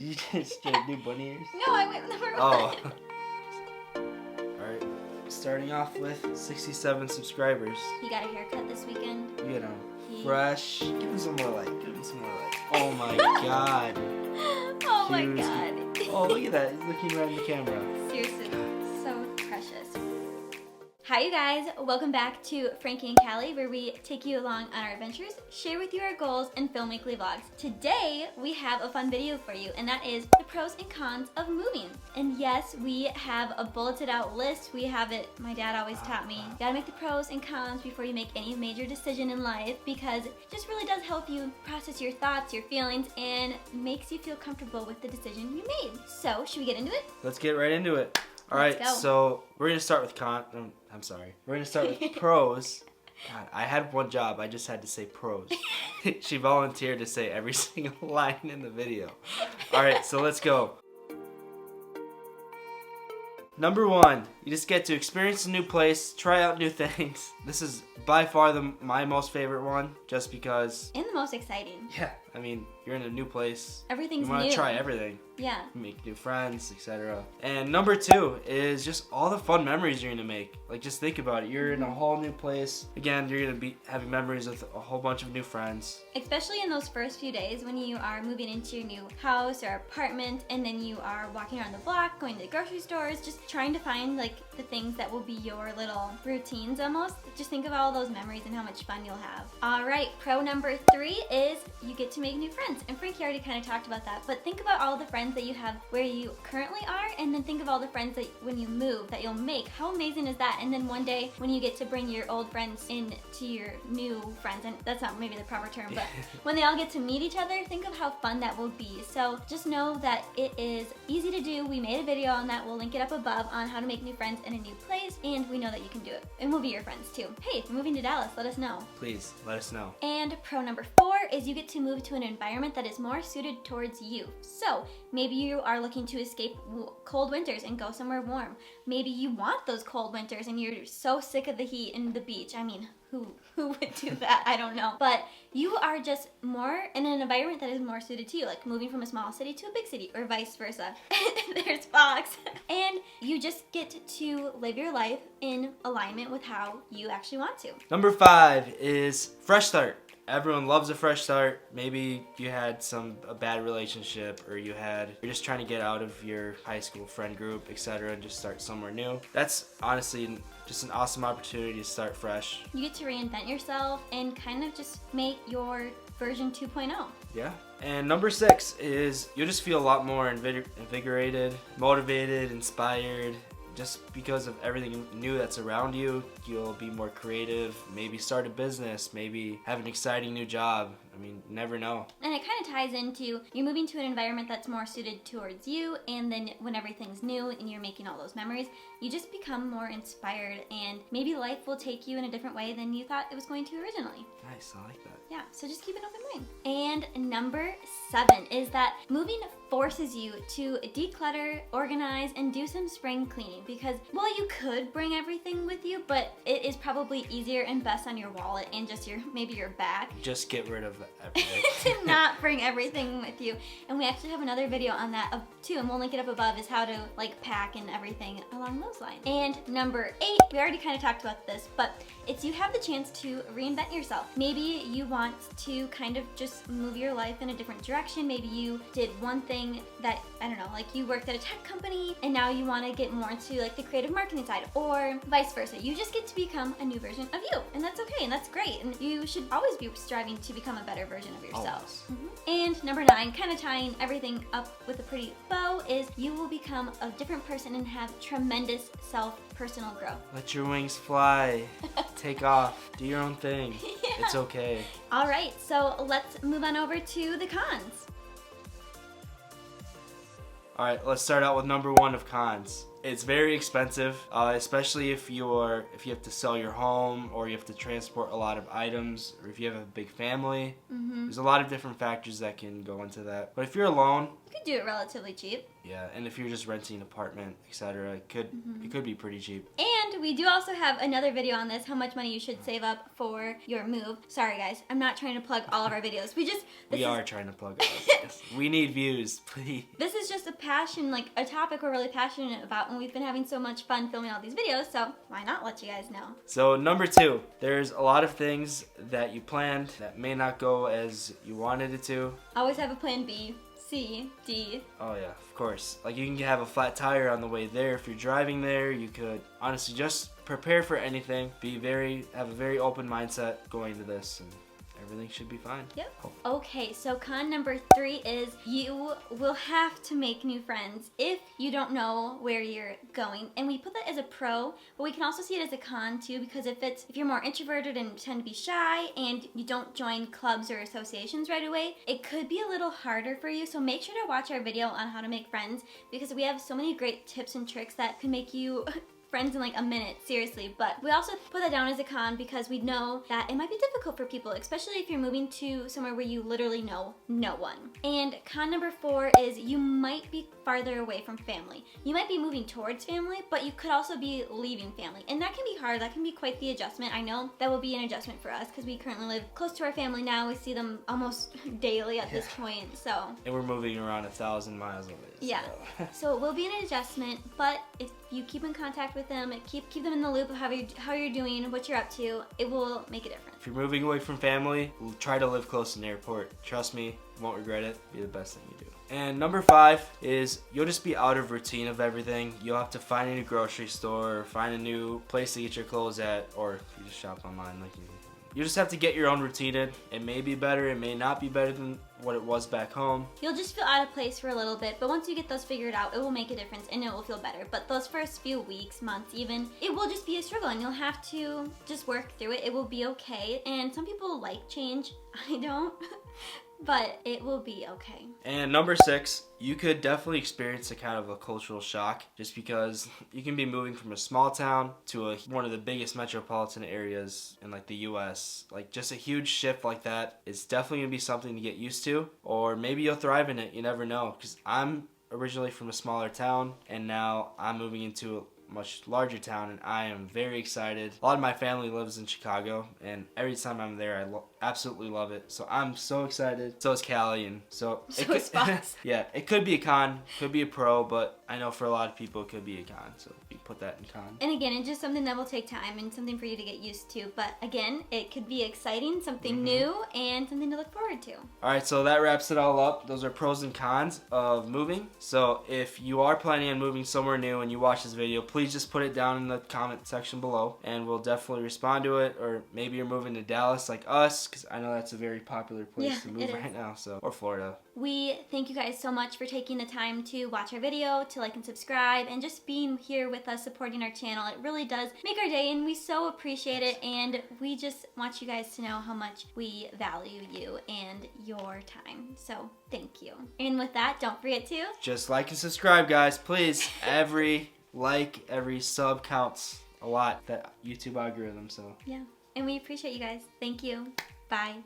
you just do bunny ears? No, I went number one. Oh. Alright. Starting off with 67 subscribers. He got a haircut this weekend. You get him fresh. Give him some more light. Give him some more light. Oh my god. Oh my god. Oh, look at that. He's looking right in the camera. Seriously, so precious. Hi you guys, welcome back to Frankie and Kallie, where we take you along on our adventures, share with you our goals, and film weekly vlogs. Today, we have a fun video for you, and that is the pros and cons of moving. And yes, we have a bulleted out list. We have it, my dad always taught me, you gotta make the pros and cons before you make any major decision in life, because it just really does help you process your thoughts, your feelings, and makes you feel comfortable with the decision you made. So, should we get into it? Let's get right into it. Alright, so we're going to start with we're going to start with pros. God, I had one job. I just had to say pros. She volunteered to say every single line in the video. Alright, so let's go. Number one, you just get to experience a new place, try out new things. This is by far my most favorite one, just because... And the most exciting. Yeah, I mean, you're in a new place. Everything's new. new. You want to try everything. Yeah. Make new friends, etc. And number two is just all the fun memories you're going to make. Like, just think about it. You're in a whole new place. Again, you're going to be having memories with a whole bunch of new friends. Especially in those first few days when you are moving into your new house or apartment, and then you are walking around the block, going to the grocery stores, just trying to find like the things that will be your little routines almost. Just think of all those memories and how much fun you'll have. Alright, pro number three is you get to make new friends. And Frankie already kind of talked about that, but think about all the friends that you have where you currently are, and then think of all the friends that when you move that you'll make. How amazing is that? And then one day when you get to bring your old friends into your new friends, and that's not maybe the proper term, but when they all get to meet each other, think of how fun that will be. So just know that it is easy to do. We made a video on that. We'll link it up above on how to make new friends in a new place, and we know that you can do it. And we'll be your friends too. Hey, if you're moving to Dallas, let us know. Please, let us know. And pro number four is you get to move to an environment that is more suited towards you. So maybe you are looking to escape cold winters and go somewhere warm. Maybe you want those cold winters and you're so sick of the heat and the beach. I mean, who would do that? I don't know. But you are just more in an environment that is more suited to you, like moving from a small city to a big city, or vice versa. There's Fox. And you just get to live your life in alignment with how you actually want to. Number five is fresh start. Everyone loves a fresh start. Maybe you had a bad relationship, or you're just trying to get out of your high school friend group, etc., and just start somewhere new. That's honestly just an awesome opportunity to start fresh. You get to reinvent yourself and kind of just make your version 2.0. Yeah. And number six is you'll just feel a lot more invigorated, motivated, inspired. Just because of everything new that's around you, you'll be more creative, maybe start a business, maybe have an exciting new job. I mean, never know. And it kind of ties into you're moving to an environment that's more suited towards you, and then when everything's new and you're making all those memories, you just become more inspired, and maybe life will take you in a different way than you thought it was going to originally. Nice, I like that. Yeah, so just keep an open mind. And number seven is that moving forces you to declutter, organize, and do some spring cleaning, because, well, you could bring everything with you, but it is probably easier and best on your wallet and just maybe your bag. Just get rid of everything. To not bring everything with you. And we actually have another video on that too, and we'll link it up above, is how to like pack and everything along those lines. And number eight, we already kind of talked about this, but it's you have the chance to reinvent yourself. Maybe you want to kind of just move your life in a different direction. Maybe you did one thing that, I don't know, like you worked at a tech company and now you want to get more into like the creative marketing side, or vice versa. You just get to become a new version of you, and that's okay and that's great, and you should always be striving to become a better version of yourself. And number nine, kind of tying everything up with a pretty bow, is you will become a different person and have tremendous personal growth. Let your wings fly. Take off. Do your own thing. Yeah. It's okay. All right, so let's move on over to the cons. All right, let's start out with number one of cons. It's very expensive, especially if you have to sell your home, or you have to transport a lot of items, or if you have a big family. There's a lot of different factors that can go into that. But if you're alone, you could do it relatively cheap. Yeah, and if you're just renting an apartment, etc., it could be pretty cheap. And And we do also have another video on this, how much money you should save up for your move. Sorry guys, I'm not trying to plug all of our videos. We are trying to plug our videos. We need views, please. This is just a passion, like a topic we're really passionate about, and we've been having so much fun filming all these videos, so why not let you guys know? So number 2, there's a lot of things that you planned that may not go as you wanted it to. Always have a plan B, C, D. Oh yeah, of course. Like you can have a flat tire on the way there. If you're driving there, you could honestly just prepare for anything. Have a very open mindset going to this, and everything should be fine. Yep. Okay, so con number 3 is you will have to make new friends if you don't know where you're going. And we put that as a pro, but we can also see it as a con too, because if you're more introverted and tend to be shy and you don't join clubs or associations right away, it could be a little harder for you. So make sure to watch our video on how to make friends, because we have so many great tips and tricks that can make you friends in like a minute, seriously. But we also put that down as a con because we know that it might be difficult for people, especially if you're moving to somewhere where you literally know no one. And con number 4 is you might be farther away from family. You might be moving towards family, but you could also be leaving family. And that can be hard, that can be quite the adjustment. I know that will be an adjustment for us because we currently live close to our family now. We see them almost daily at this point, so. And we're moving around 1,000 miles away. So. Yeah, so it will be an adjustment, but if you keep in contact with them, keep them in the loop of how you're doing, what you're up to, it will make a difference. If you're moving away from family, try to live close to an airport. Trust me, you won't regret it. Be the best thing you do. And number 5 is you'll just be out of routine of everything. You'll have to find a new grocery store, find a new place to get your clothes at, or if you just shop online, like you just have to get your own routine in. It may be better, it may not be better than what it was back home. You'll just feel out of place for a little bit, but once you get those figured out, it will make a difference and it will feel better. But those first few weeks, months even, it will just be a struggle and you'll have to just work through it. It will be okay. And some people like change. I don't. But it will be okay. And number 6, you could definitely experience a kind of a cultural shock just because you can be moving from a small town to one of the biggest metropolitan areas in like the US. Like just a huge shift like that is definitely going to be something to get used to, or maybe you'll thrive in it. You never know, because I'm originally from a smaller town and now I'm moving into a much larger town, and I am very excited. A lot of my family lives in Chicago, and every time I'm there I absolutely love it. So I'm so excited. So is Kallie, and so yeah, it could be a con, could be a pro, but I know for a lot of people it could be a con, so you put that in con. And again, it's just something that will take time and something for you to get used to, but again, it could be exciting, something new, and something to look forward to. Alright, so that wraps it all up. Those are pros and cons of moving. So if you are planning on moving somewhere new and you watch this video, please just put it down in the comment section below and we'll definitely respond to it. Or maybe you're moving to Dallas like us, because I know that's a very popular place to move right now, so, or Florida. We thank you guys so much for taking the time to watch our video, to like and subscribe, and just being here with us supporting our channel. It really does make our day and we so appreciate it, and we just want you guys to know how much we value you and your time. So thank you. And with that, don't forget to just like and subscribe, guys, please. Every like, every sub counts a lot, that YouTube algorithm, so. Yeah, and we appreciate you guys. Thank you. Bye.